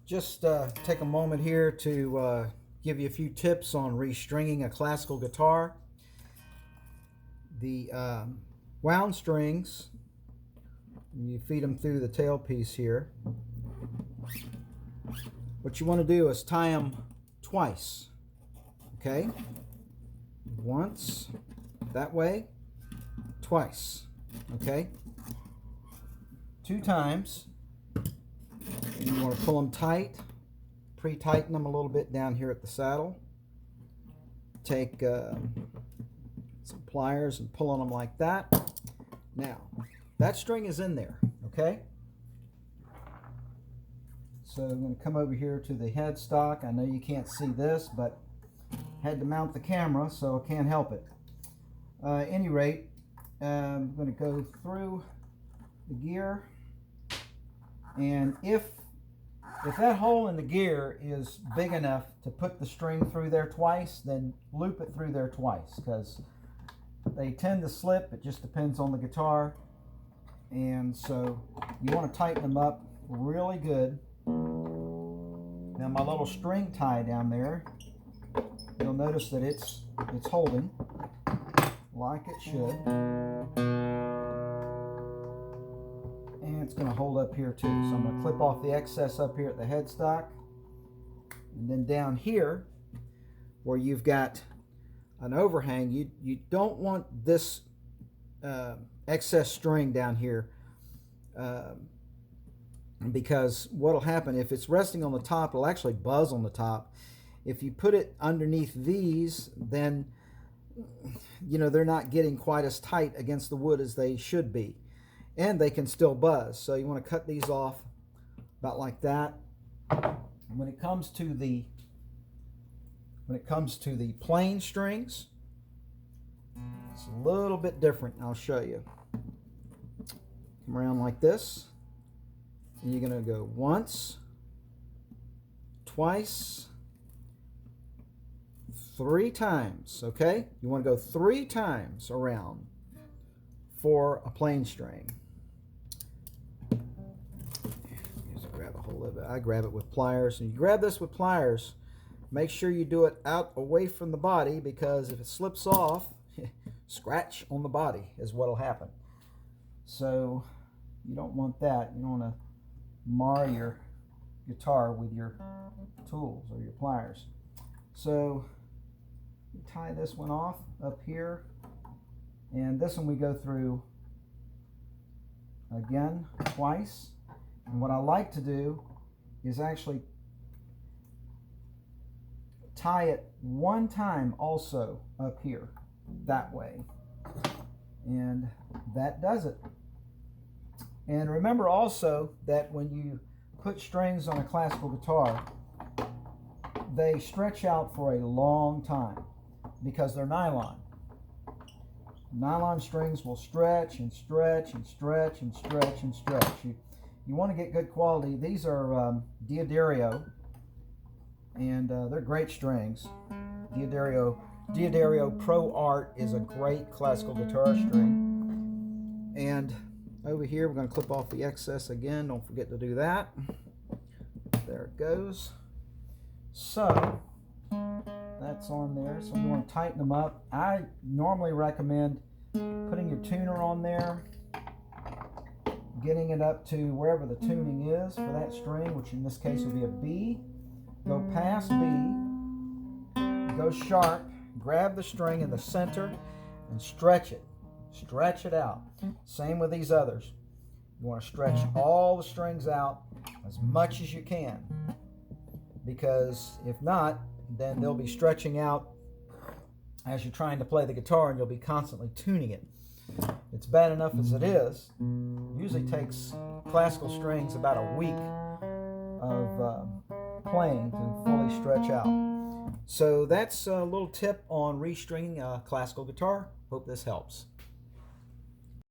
Just take a moment here to give you a few tips on restringing a classical guitar. The wound strings, you feed them through the tailpiece here. What you want to do is tie them twice. Okay? Once, that way, twice. Okay? 2 times. And you want to pull them tight, pre-tighten them a little bit down here at the saddle. Take some pliers and pull on them like that. Now, that string is in there, okay? So I'm going to come over here to the headstock. I know you can't see this, but I had to mount the camera, so I can't help it. At any rate, I'm going to go through the gear, and if that hole in the gear is big enough to put the string through there twice, then loop it through there twice, because they tend to slip. It just depends on the guitar, and so you want to tighten them up really good. Now my little string tie down there, you'll notice that it's holding like it should, and it's going to hold up here too. So I'm going to clip off the excess up here at the headstock, and then down here where you've got an overhang, you don't want this excess string down here, because what'll happen if it's resting on the top, it'll actually buzz on the top. If you put it underneath these, then they're not getting quite as tight against the wood as they should be, and they can still buzz. So you want to cut these off about like that. And when it comes to the plain strings, it's a little bit different. I'll show you. Come around like this, and you're going to go once, twice, 3 times. Okay, you want to go 3 times around for a plain string. Just grab a hold of it. I grab it with pliers, and you grab this with pliers. Make sure you do it out away from the body, because if it slips off, scratch on the body is what'll happen. So you don't want that. You don't want to mar your guitar with your tools or your pliers. So you tie this one off up here, and this one we go through again twice. And what I like to do is actually tie it 1 time also up here that way, and that does it. And remember also that when you put strings on a classical guitar, they stretch out for a long time because they're nylon. Nylon strings will stretch and stretch and stretch and stretch and stretch. You want to get good quality. These are Diodario, and they're great strings. Diodario Pro Art is a great classical guitar string. And over here we're going to clip off the excess again. Don't forget to do that. There it goes. So that's on there. So you want to tighten them up. I normally recommend putting your tuner on there, getting it up to wherever the tuning is for that string, which in this case would be a B. Go past B, go sharp, grab the string in the center and stretch it. Stretch it out. Same with these others. You want to stretch all the strings out as much as you can, because if not, then they'll be stretching out as you're trying to play the guitar, and you'll be constantly tuning it. It's bad enough as it is. Usually takes classical strings about a week of playing to fully stretch out. So that's a little tip on restringing a classical guitar. Hope this helps.